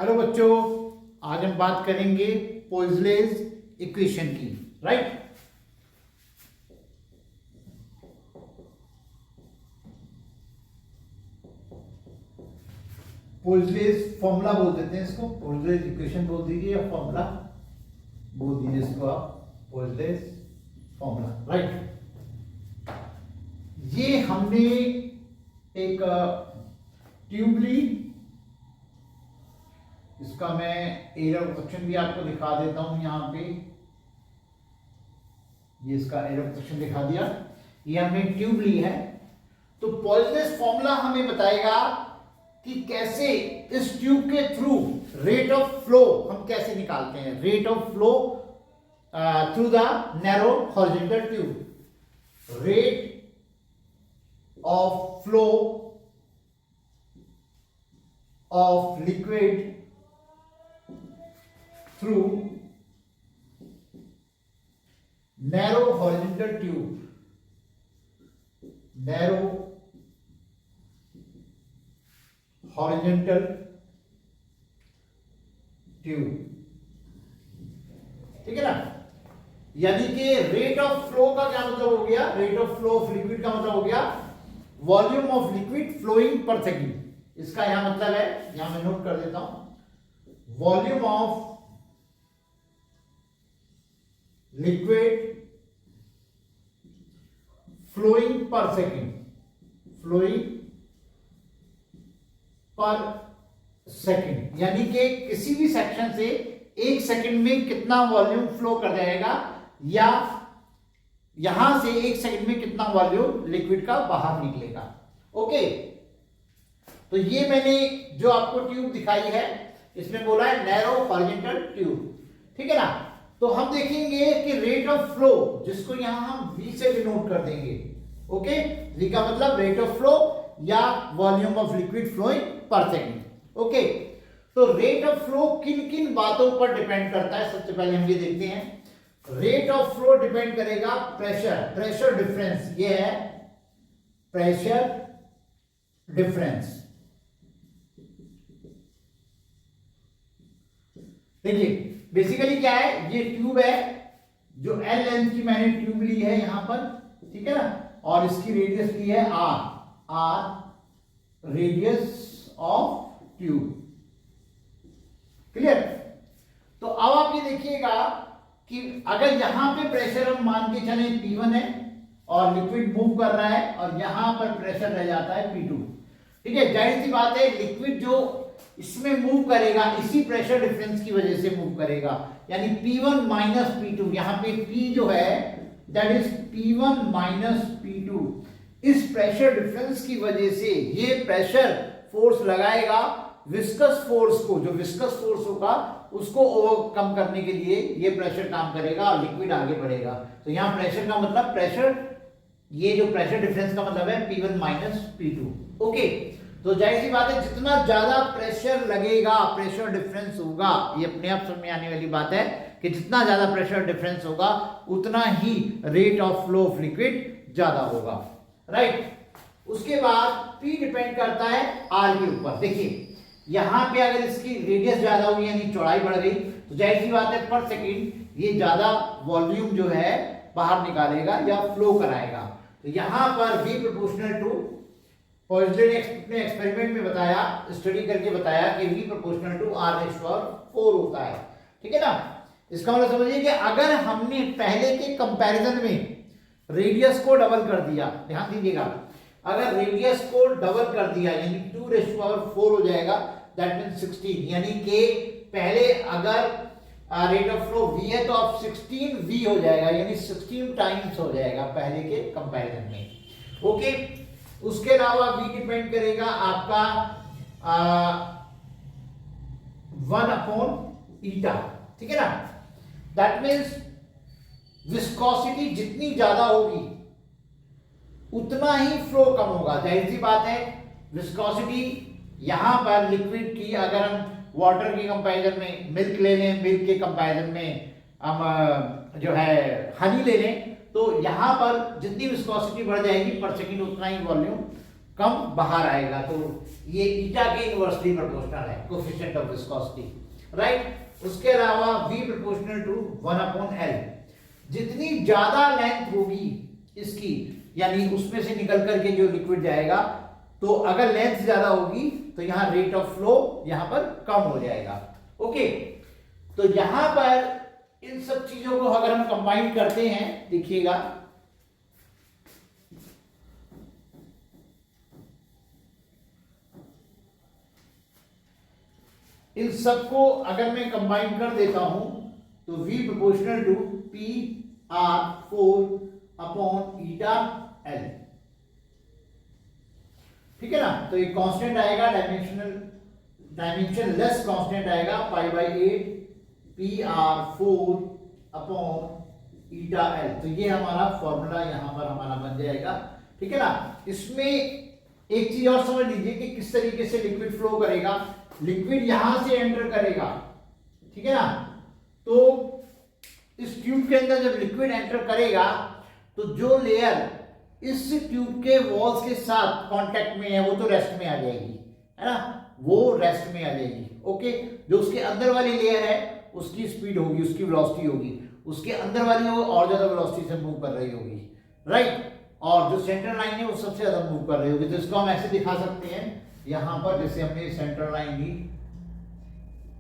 Hello बच्चों, आज हम बात करेंगे पोइजलेस इक्वेशन की। राइट, पोइजलेस फॉर्मूला बोल देते हैं इसको, पोइजलेस इक्वेशन बोल दीजिए या फॉर्मूला बोल दीजिए इसको आप, पोइजलेस फॉर्मूला। राइट, ये हमने एक ट्यूब ली, इसका मैं एरर फंक्शन भी आपको दिखा देता हूं यहां पे। ये इसका एरर फंक्शन दिखा दिया। ये हमने ट्यूब ली है, तो पॉइजनेस फॉर्मूला हमें बताएगा कि कैसे इस ट्यूब के थ्रू रेट ऑफ फ्लो हम कैसे निकालते हैं। Rate of flow through the narrow horizontal tube, rate of flow of liquid through narrow horizontal tube, narrow horizontal tube, ठीक है ना। यानी कि रेट ऑफ फ्लो का क्या मतलब हो गया, rate of flow of liquid का मतलब हो गया volume of liquid flowing per second. इसका यहां मतलब है, यहां मैं नोट कर देता हूं, volume of liquid flowing per second, flowing per second, यानी कि किसी भी सेक्शन से एक सेकंड में कितना वॉल्यूम फ्लो कर जाएगा, या यहां से एक सेकंड में कितना वॉल्यूम लिक्विड का बाहर निकलेगा। ओके, तो ये मैंने जो आपको ट्यूब दिखाई है इसमें बोला है नैरो हॉरिजॉन्टल ट्यूब, ठीक है ना। तो हम देखेंगे कि रेट ऑफ फ्लो, जिसको यहां हम V से डिनोट कर देंगे। ओके, V का मतलब रेट ऑफ फ्लो या volume of liquid flowing per second. Okay, तो रेट ऑफ फ्लो किन किन बातों पर डिपेंड करता है, सबसे पहले हम ये देखते हैं। रेट ऑफ फ्लो डिपेंड करेगा प्रेशर डिफरेंस, ये है प्रेशर डिफरेंस। देखिए बेसिकली क्या है, ये ट्यूब है जो L लेंथ की मैंने ट्यूब ली है यहां पर, ठीक है ना, और इसकी रेडियस ली है R radius of tube. Clear. तो अब आप ये देखिएगा कि अगर यहां पे प्रेशर हम मान के चले P1 है और लिक्विड मूव कर रहा है और यहां पर प्रेशर रह जाता है P2, ठीक है। जाहिर सी बात है लिक्विड जो इसमें मूव करेगा इसी प्रेशर डिफरेंस की वजह से मूव करेगा, यानी P1 माइनस P2, यहां पे P जो है that is P1 minus P2। इस प्रेशर डिफरेंस की वजह से ये प्रेशर फोर्स लगाएगा विस्कस फोर्स को, जो विस्कस फोर्स होगा उसको ओवरकम करने के लिए ये प्रेशर काम करेगा और लिक्विड आगे बढ़ेगा। तो यहां प्रेशर का मतलब प्रेशर, ये जो प्रेशर डिफरेंस का मतलब है P1 माइनस P2। ओके, तो जाहिर सी बात है जितना ज्यादा प्रेशर लगेगा प्रेशर डिफरेंस होगा, ये अपने आप समझ में आने वाली बात है कि जितना ज्यादा प्रेशर डिफरेंस होगा उतना ही rate of flow of liquid ज्यादा होगा। राइट, उसके बाद P डिपेंड करता है R के ऊपर। देखिए यहां पे अगर इसकी रेडियस ज्यादा हुई यानी चौड़ाई बढ़ गई, तो जाहिर सी बात है पर सेकेंड ये ज्यादा वॉल्यूम जो है बाहर निकालेगा या फ्लो कराएगा। तो यहां पर V प्रोपोर्शनल टू, पॉइजले ने अपने एक्सपेरिमेंट में बताया, स्टडी करके बताया कि V प्रोपोर्शनल टू R/4 होता है, ठीक है ना। इसका मतलब समझिए कि अगर हमने पहले के कंपैरिजन में रेडियस को डबल कर दिया, ध्यान दीजिएगा, अगर रेडियस को डबल कर दिया यानी 2/4 हो जाएगा, दैट मींस 16, यानी कि पहले अगर रेट ऑफ फ्लो V है तो अब 16V हो जाएगा, यानी 16 टाइम्स हो जाएगा पहले के कंपैरिजन में। ओके, उसके अलावा V डिपेंड करेगा आपका 1/η, ठीक है ना। दैट मीन्स विस्कोसिटी जितनी ज्यादा होगी उतना ही फ्लो कम होगा। जाहिर सी बात है विस्कोसिटी यहां पर लिक्विड की, अगर हम वाटर के कंपैरिजन में मिल्क ले लें, मिल्क के कंपैरिजन में हम जो है हनी ले लें, तो यहां पर जितनी विस्कोसिटी बढ़ जाएगी पर सेकंड उतना ही वॉल्यूम कम बाहर आएगा। तो ये ईटा के इनवर्सली प्रोपोर्शनल है कोएफिशिएंट ऑफ विस्कोसिटी, राइट। उसके अलावा V प्रोपोर्शनल टू 1/L, जितनी ज्यादा लेंथ होगी इसकी, यानी उसमें से निकल करके जो लिक्विड जाएगा, तो अगर लेंथ ज्यादा होगी तो यहां रेट ऑफ फ्लो यहां पर कम हो जाएगा। ओके, तो यहां पर इन सब चीजों को अगर हम कंबाइन करते हैं, देखिएगा इन सबको अगर मैं कंबाइन कर देता हूं तो V प्रोपोर्शनल टू PR4/ηL, ठीक है ना। तो ये कांस्टेंट आएगा, डायमेंशनलेस कांस्टेंट आएगा π/8 PR4/ηL। तो ये हमारा फॉर्मूला यहां पर हमारा बन जाएगा, ठीक है ना। इसमें एक चीज और समझ लीजिए कि किस तरीके से लिक्विड फ्लो करेगा। लिक्विड यहां से एंटर करेगा, ठीक है ना। तो इस ट्यूब के अंदर जब लिक्विड एंटर करेगा तो जो लेयर इस ट्यूब के वॉल्स के साथ कांटेक्ट में है वो तो रेस्ट में आ जाएगी, है ना, वो रेस्ट में आ जाएगी। ओके, जो उसके अंदर वाली लेयर है उसकी स्पीड होगी, उसकी वेलोसिटी होगी, उसके अंदर वाली वो और ज्यादा वेलोसिटी से मूव कर रही होगी, राइट। और जो सेंटर लाइन है वो सबसे ज्यादा मूव कर रही होगी। तो इसको हम ऐसे दिखा सकते हैं, यहां पर जैसे हमने सेंटर लाइन ली,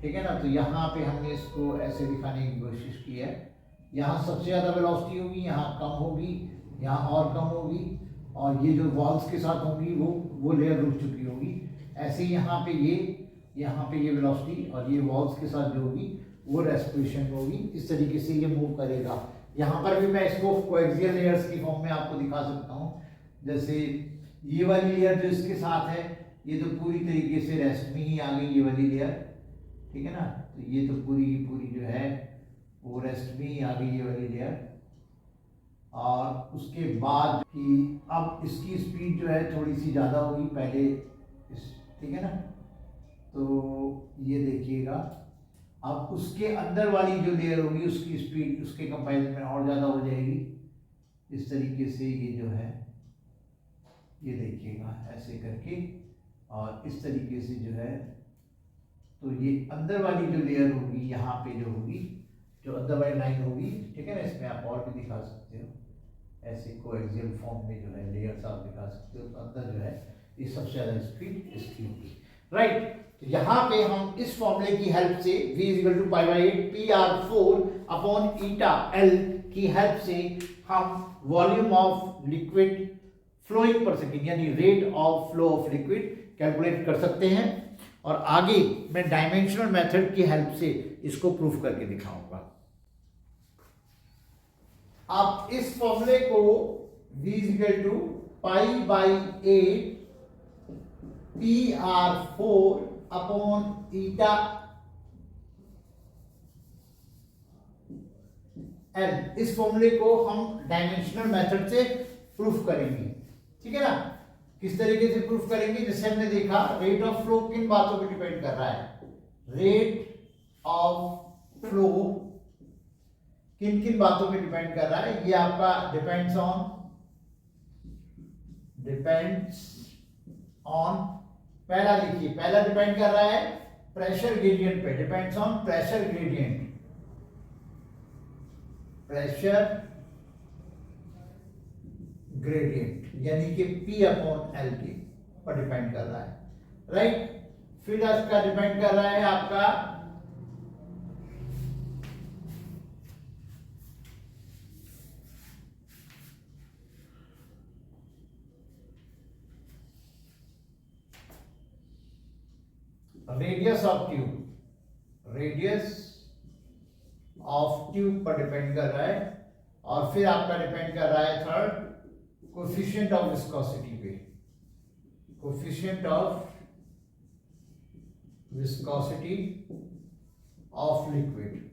ठीक है ना, तो यहां पे हमने इसको ऐसे दिखाने की कोशिश की है। यहां सबसे ज्यादा वेलोसिटी होगी, यहां कम होगी, यहां और कम होगी, और ये जो वॉल्स के साथ होगी वो लेयर रुक चुकी होगी। ऐसे ही यहाँ पे ये वेलोसिटी और ये वॉल्स के साथ जो होगी वो रेस्पिरेशन में होगी। इस तरीके से ये मूव करेगा। यहाँ पर भी मैं इसको कोएक्सियल लेयर्स की फॉर्म में आपको दिखा सकता हूँ। जैसे ये वाली लेयर जो इसके साथ है, ये तो पूरी तरीके से रेस्ट में ही आ गई, ये वाली लेयर, ठीक है ना। तो ये तो पूरी की पूरी जो है वो रेस्ट में ही आ गई, ये वाली लेयर। और उसके बाद कि अब इसकी स्पीड जो है थोड़ी सी ज़्यादा होगी पहले ठीक है ना। तो ये देखिएगा, अब उसके अंदर वाली जो लेयर होगी उसकी स्पीड उसके कंपैरिजन में और ज़्यादा हो जाएगी। इस तरीके से ये जो है, ये देखिएगा ऐसे करके, और इस तरीके से जो है, तो ये अंदर वाली जो लेयर होगी यहाँ पे जो होगी, जो अंदर वाली लाइन होगी, ठीक है ना। इसमें आप और भी दिखा सकते हो, ऐसे कोएक्सियल फॉर्म में जो है लेयर्स आप दिखा सकते हो। तो अंदर जो है ये सबसे ज़्यादा स्पीड इसकी होगी, राइट। तो यहाँ पे हम इस फॉर्मूले की हेल्प से V = π/8 PR4/ηL की हेल्प से हम volume of liquid flowing per second, यानी rate of flow of liquid calculate कर सकते हैं। और आगे मैं डायमेंशनल मेथड की हेल्प से इसको प्रूफ करके दिखाऊंगा। आप इस फॉर्मूले को V = π/8 PR4/ηL, इस फॉर्मूले को हम डायमेंशनल मेथड से प्रूफ करेंगे, ठीक है ना। किस तरीके से प्रूफ करेंगे? जैसे हमने देखा, रेट ऑफ फ्लो किन बातों पे डिपेंड कर रहा है? रेट ऑफ फ्लो किन किन बातों पे डिपेंड कर रहा है? ये आपका डिपेंड्स ऑन पहला देखिए, पहला डिपेंड कर रहा है प्रेशर ग्रेडियंट पे, डिपेंड्स ऑन प्रेशर ग्रेडियंट, यानी कि P/L के पर डिपेंड कर रहा है, राइट। फिर इसका डिपेंड कर रहा है आपका रेडियस ऑफ ट्यूब पर डिपेंड कर रहा है। और फिर आपका डिपेंड कर रहा है थर्ड, कोएफिशिएंट ऑफ विस्कोसिटी पे, coefficient of viscosity of liquid,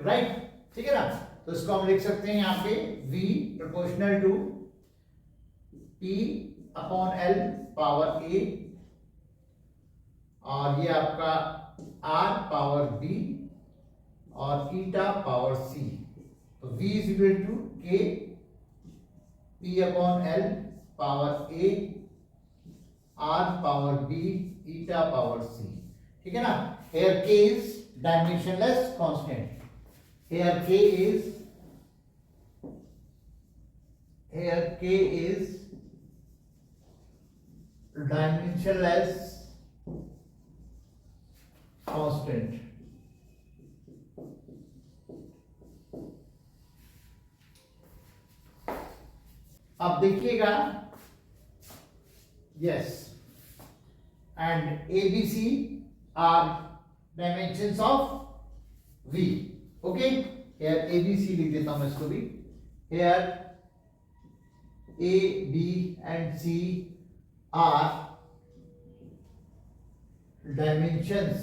right, ठीक है ना। तो इसको हम लिख सकते हैं यहाँ पे V = P/L पावर A, और ये आपका R पावर B और ईटा पावर C। तो V = K P/L power A, R power B, eta power C. ठीक है ना। Here k is dimensionless constant. Here k is dimensionless constant. अब देखिएगा, yes, and ABC are dimensions of V. Okay, here ABC लिख देता हूं मैं इसको भी। Here A, B and C are dimensions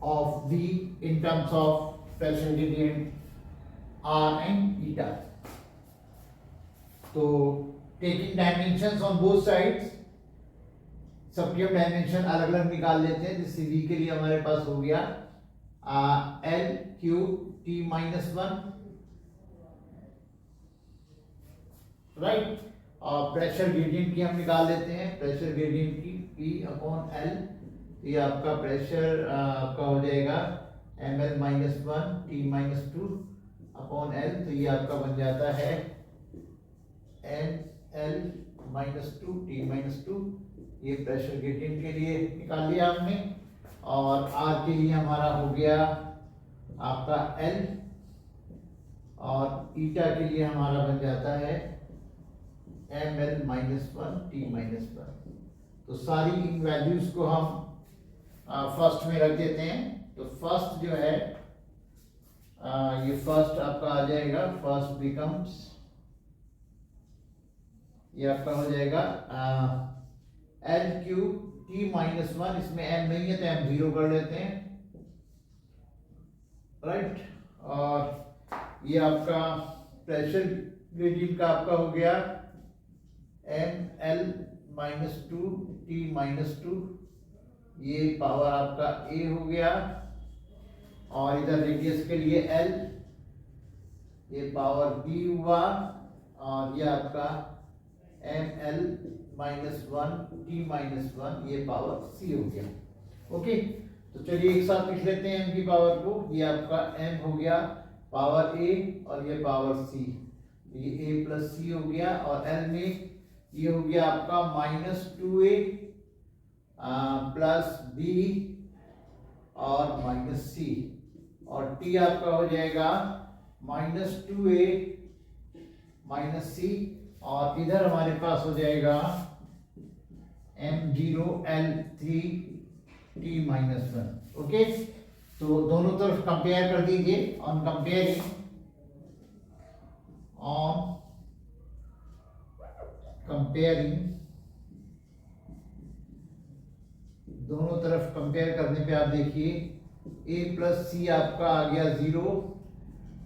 of V in terms of pressure gradient R and eta. तो taking dimensions on both sides, सबके हम dimension अलग अलग निकाल लेते हैं। जैसे V के लिए हमारे पास हो गया L cube T minus 1, right. और प्रेशर ग्रेडियंट की हम निकाल लेते हैं, प्रेशर ग्रेडियंट की P अपॉन L। ये आपका प्रेशर आपका हो जाएगा ml minus 1 T minus 2 upon L। तो ये आपका बन जाता है NL माइनस 2 T माइनस 2। ये प्रेशर ग्रेडियंट के लिए निकाल लिया हमने। और R के लिए हमारा हो गया आपका L, और ईटा के लिए हमारा बन जाता है ml माइनस 1 T माइनस 1। तो सारी इन वैल्यूज को हम फर्स्ट में रख देते हैं। तो फर्स्ट जो है ये फर्स्ट आपका आ जाएगा, फर्स्ट बिकम्स, ये आपका हो जाएगा L क्यूब T माइनस 1। इसमें m नहीं है तो m 0 कर लेते हैं, राइट। और ये आपका प्रेशर ग्रेडियंट का आपका हो गया ml माइनस 2 T माइनस 2। ये पावर आपका A हो गया। और इधर रेडियस के लिए L, ये पावर B हुआ। और ये आपका ml माइनस 1 T माइनस 1, ये पावर C हो गया। ओके, तो चलिए एक साथ लिख लेते हैं m की पावर को। ये आपका m हो गया पावर A और ये पावर C, ये A प्लस C हो गया। और L में ये हो गया आपका माइनस 2A प्लस B और माइनस C। और T आपका हो जाएगा माइनस 2A माइनस C। और इधर हमारे पास हो जाएगा m0 L3 T minus 1। Okay, तो दोनों तरफ कंपेयर कर दीजिए। ऑन कंपेयरिंग, ऑन कंपेयरिंग, दोनों तरफ कंपेयर करने पे आप देखिए A प्लस सी आपका आ गया 0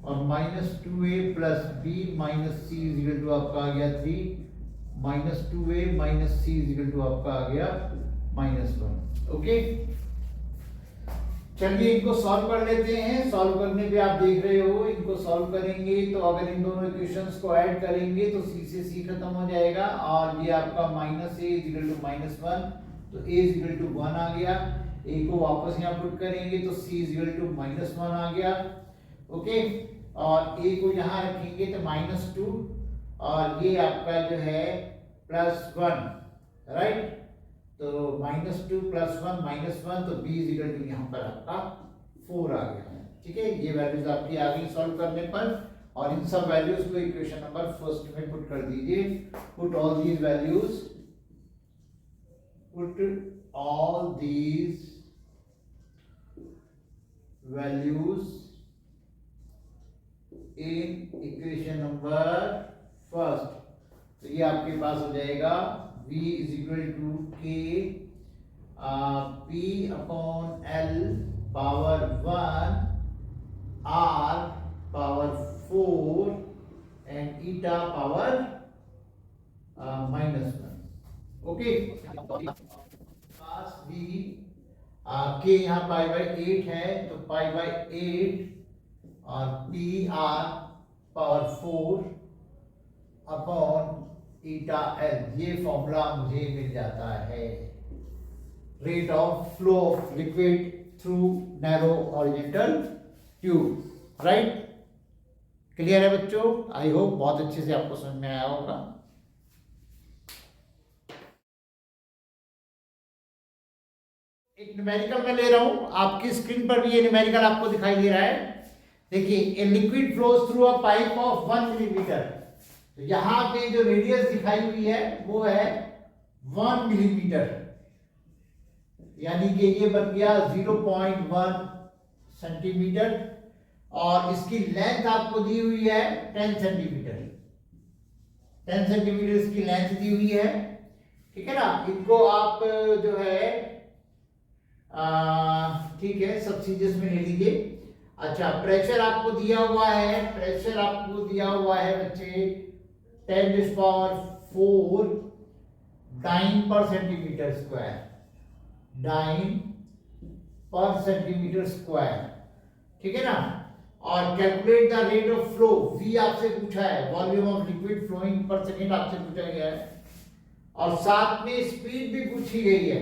और minus 2A plus B minus C equal to आपका आ गया 3, minus 2A minus C equal to आपका आ गया माइनस 1। ओके, चलिए इनको सॉल्व कर लेते हैं। सॉल्व करने पे आप देख रहे हो, इनको सॉल्व करेंगे तो अगर इन दोनों इक्वेशंस को ऐड करेंगे तो c से c खत्म हो जाएगा। और ये आपका minus a equal to minus 1, तो a इजिकल टू 1 आ गया। a को वापस यहाँ पुट करेंगे तो c इजिकल टू माइनस 1 आ गया। ओके, और a को यहाँ रखेंगे तो माइनस 2 और ये आपका जो है प्लस 1, राइट। तो -2 + 1 -1, तो b इक्वल टू यहाँ पर आपका 4 आ गया। ठीक है, ये वैल्यूज आपकी आ गई सॉल्व करने पर। और इन सब वैल्यूज को इक्वेशन नंबर फर्स्ट में पुट कर दीजिए। Put all these values, put all these values in equation number first. तो ये आपके पास हो जाएगा v is equal to k p upon L power 1 r power 4 and eta power -1। Okay, pass v k यहाँ pi by 8 है तो pi by 8 और p r power 4 upon eta L, ये फॉर्मूला मुझे मिल जाता है rate of flow of liquid through narrow horizontal tube. Right, clear है बच्चों? आई होप बहुत अच्छे से आपको समझ में आया होगा। एक न्यूमेरिकल मैं ले रहा हूं, आपकी स्क्रीन पर भी ये न्यूमेरिकल आपको दिखाई दे रहा है। देखिए, a liquid flows through a pipe of 1 millimetre. तो यहां पे जो रेडियस दिखाई हुई है वो है 1 मिलीमीटर, यानी कि ये बन गया 0.1 सेंटीमीटर, और इसकी लेंथ आपको दी हुई है 10 सेंटीमीटर। 10 सेंटीमीटर इसकी लेंथ दी हुई है, ठीक है ना। इनको आप जो है ठीक है सब चीजें में ले लीजिए। अच्छा, प्रेशर आपको दिया हुआ है, प्रेशर आपको दिया हुआ है बच्चे 10⁴ dyne per centimetre square, dyne per centimetre square, ठीक है ना। और calculate the rate of flow, V आपसे पूछा है, volume of liquid flowing per second आपसे पूछा गया है, और साथ में स्पीड भी पूछी गई है,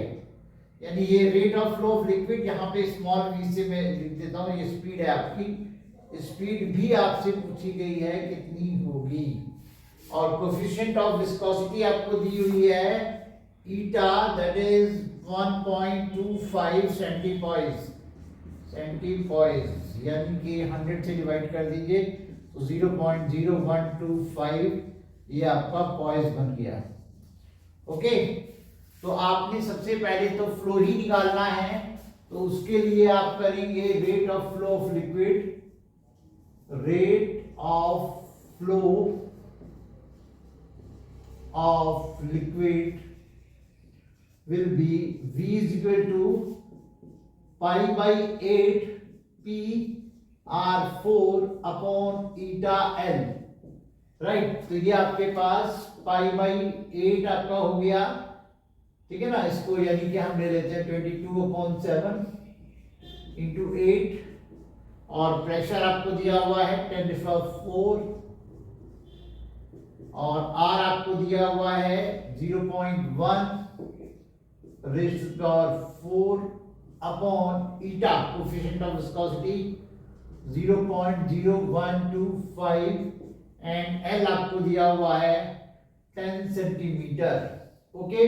यानी ये rate of flow of liquid, यहाँ पे स्मॉल वी से मैं लिख देता हूँ, ये स्पीड है आपकी, स्पीड भी आपसे पूछी गई है कितनी होगी। और कोफिशिएंट ऑफ विस्कोसिटी आपको दी हुई है ईटा, दैट इज 1.25 सेंटीपॉइज, यानी कि 100 से डिवाइड कर दीजिए तो 0.0125 ये आपका पॉइज बन गया। ओके, तो आपने सबसे पहले तो फ्लो ही निकालना है, तो उसके लिए आप करेंगे rate of flow of liquid, rate of flow of liquid will be V is equal to pi/8 P R4 upon eta L, right. तो ये आपके पास pi/8 आपका हो गया, ठीक है ना। इसको यानी कि हम ले लेते हैं 22/7 इंटू 8, और प्रेशर आपको दिया हुआ है 10⁴, और R आपको दिया हुआ है 0.1 raised to power 4 upon eta, coefficient of viscosity 0.0125, and L आपको दिया हुआ है 10 सेंटीमीटर। ओके,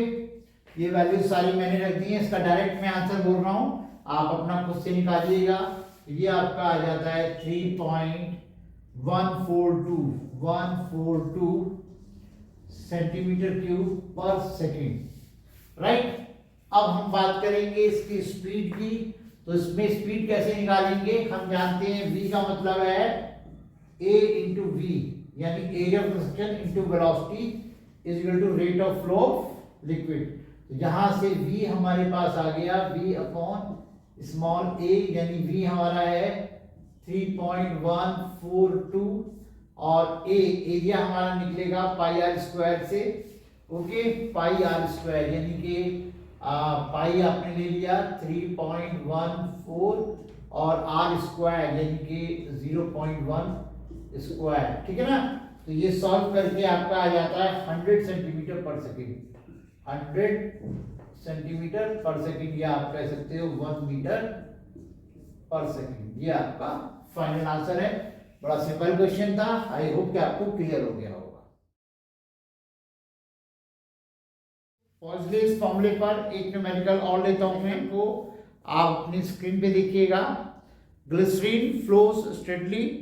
ये वैल्यू सारी मैंने रख दी है, इसका डायरेक्ट मैं आंसर बोल रहा हूं, आप अपना खुद से निकालिएगा। ये आपका आ जाता है 3.142 सेंटीमीटर क्यूब पर सेकेंड, राइट। अब हम बात करेंगे इसकी स्पीड की, तो इसमें स्पीड कैसे निकालेंगे, हम जानते हैं v का मतलब है a इंटू वी, यानी area of construction into velocity is equal to rate of flow of liquid. तो यहां से v हमारे पास आ गया v अपॉन स्मॉल a, यानी v हमारा है 3.142, और a एरिया हमारा निकलेगा πr² से। ओके, πr², यानी कि पाई आपने ले लिया 3.14 और r² यानी कि 0.1 स्क्वायर, ठीक है ना। तो ये सॉल्व करके आपका आ जाता है 100 सेंटीमीटर पर सेकेंड, 100 सेंटीमीटर पर सेकेंड, या आप कह सकते हो 1 मीटर पर सेकेंड। ये आपका फाइनल आंसर है। बड़ा सिंपल क्वेश्चन था, आई होप कि आपको क्लियर हो गया होगा। इस फॉर्मूले पर एक न्यूमेरिकल और लेता हूं मैं, को आप अपनी स्क्रीन पे देखिएगा। Glycerine flows steadily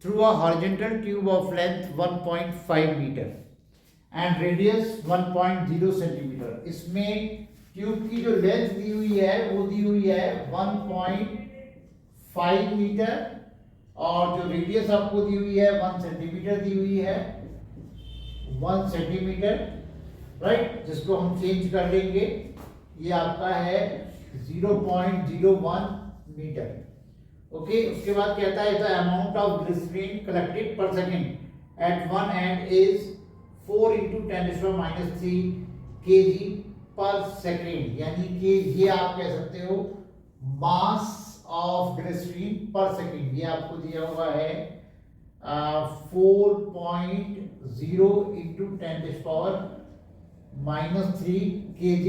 through a horizontal tube of length 1.5 metre and radius 1.0 centimetre. इसमें ट्यूब की जो लेंथ दी हुई है वो दी हुई है 1.5 मीटर, और जो रेडियस आपको दी हुई है 1 सेंटीमीटर दी हुई है, 1 सेंटीमीटर, राइट, जिसको हम चेंज कर लेंगे, ये आपका है 0.01 मीटर। ओके, उसके बाद कहता है the amount of glycerine collected per second at one end is 4 × 10⁻³ kg per second, यानी कि ये आप कह सकते हो mass of glycerine per second. ये आपको दिया हुआ है 4.0 into 10⁻³ kg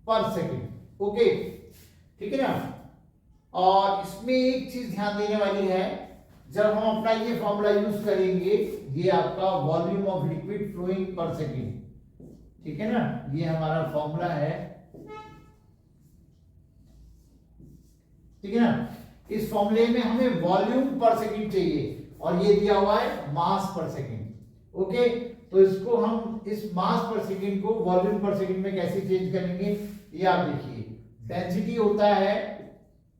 per second. Okay, ठीक है ना। और इसमें एक चीज ध्यान देने वाली है, जब हम अपना ये फॉर्मूला यूज करेंगे, ये आपका volume of liquid flowing per second, ठीक है ना, ये हमारा फॉर्मूला है, ठीक है ना। इस फॉर्मूले में हमें वॉल्यूम पर सेकेंड चाहिए और ये दिया हुआ है मास पर सेकेंड। ओके, तो इसको हम इस मास पर सेकेंड को वॉल्यूम पर सेकेंड में कैसे चेंज करेंगे, ये आप देखिए। डेंसिटी होता है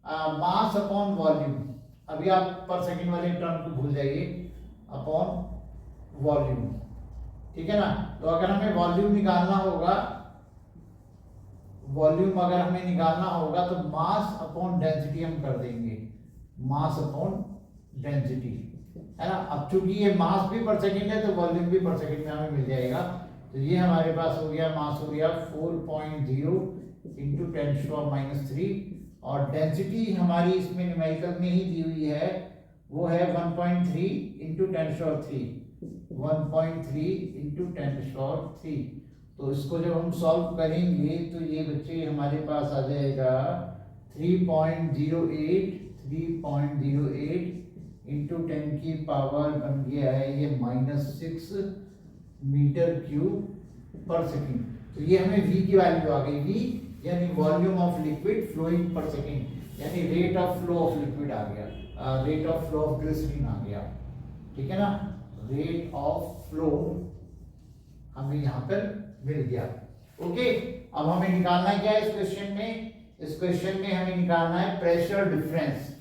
मास अपॉन वॉल्यूम, अभी आप पर सेकेंड वाले टर्म को भूल जाइए, अपॉन वॉल्यूम, ठीक है ना। तो अगर हमें वॉल्यूम निकालना होगा, वॉल्यूम अगर हमें निकालना होगा तो मास अपॉन डेंसिटी हम कर देंगे, मास अपॉन डेंसिटी, है ना। अब चूंकि ये मास भी पर सेकेंड है तो वॉल्यूम भी पर सेकेंड में हमें मिल जाएगा। तो ये हमारे पास हो गया, मास हो गया 4.0 इंटू 10⁻³ और डेंसिटी हमारी इसमें न्यूमेरिकल में ही दी हुई है, वो है 1.3 इंटू 10⁻³ 1.3 इंटू 10⁻³। तो इसको जब हम सॉल्व करेंगे तो ये बच्चे हमारे पास आ जाएगा 3.08 इंटू 10 की पावर बन गया है ये -6 मीटर क्यूब पर सेकेंड। तो ये हमें v की वैल्यू आ गई, v यानी volume of liquid flowing per second, यानी rate of flow of liquid आ गया, rate of flow of glycerine आ गया, ठीक है ना। रेट ऑफ फ्लो हमें यहाँ पर मिल गया। ओके, अब हमें निकालना क्या है इस क्वेश्चन में, इस क्वेश्चन में हमें निकालना है प्रेशर डिफरेंस।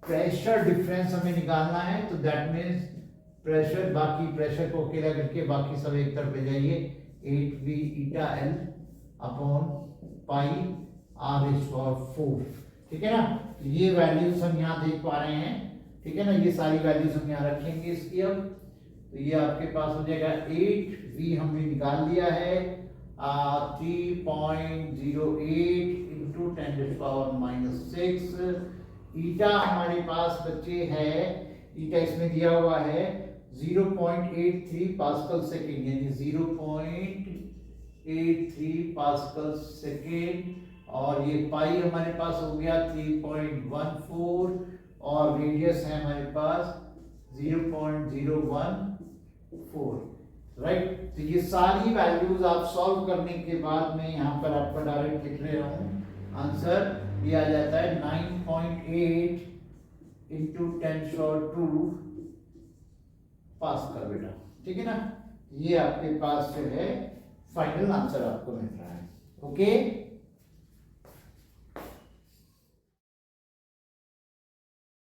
प्रेशर डिफरेंस हमें निकालना है, तो दैट मीन्स प्रेशर, बाकी प्रेशर को अकेला करके बाकी सब एक तरफ ले जाइए, 8v eta L upon pi r⁴, ठीक है ना। तो ये वैल्यूज हम यहाँ देख पा रहे हैं, ठीक है ना, ये सारी वैल्यूज हम यहाँ रखेंगे इसकी। अब तो ये आपके पास हो जाएगा 8v हमने निकाल लिया है, 3.08 इंटू 10⁻⁻6। ईटा हमारे पास बच्चे है, ईटा इसमें दिया हुआ है 0.83 पास्कल सेकेंड, यानी 0.83 पास्कल सेकेंड, और ये पाई हमारे पास हो गया 3.14 और रेडियस है हमारे पास 0.014, राइट। तो ये सारी वैल्यूज आप सॉल्व करने के बाद में यहाँ पर आपका डायरेक्ट लिख रहा हूँ, आंसर ये आ जाता है 9.8 इंटू 10⁻² पास्कल बेटा, ठीक है ना। ये आपके पास जो है फाइनल आंसर आपको मिल रहा है। ओके।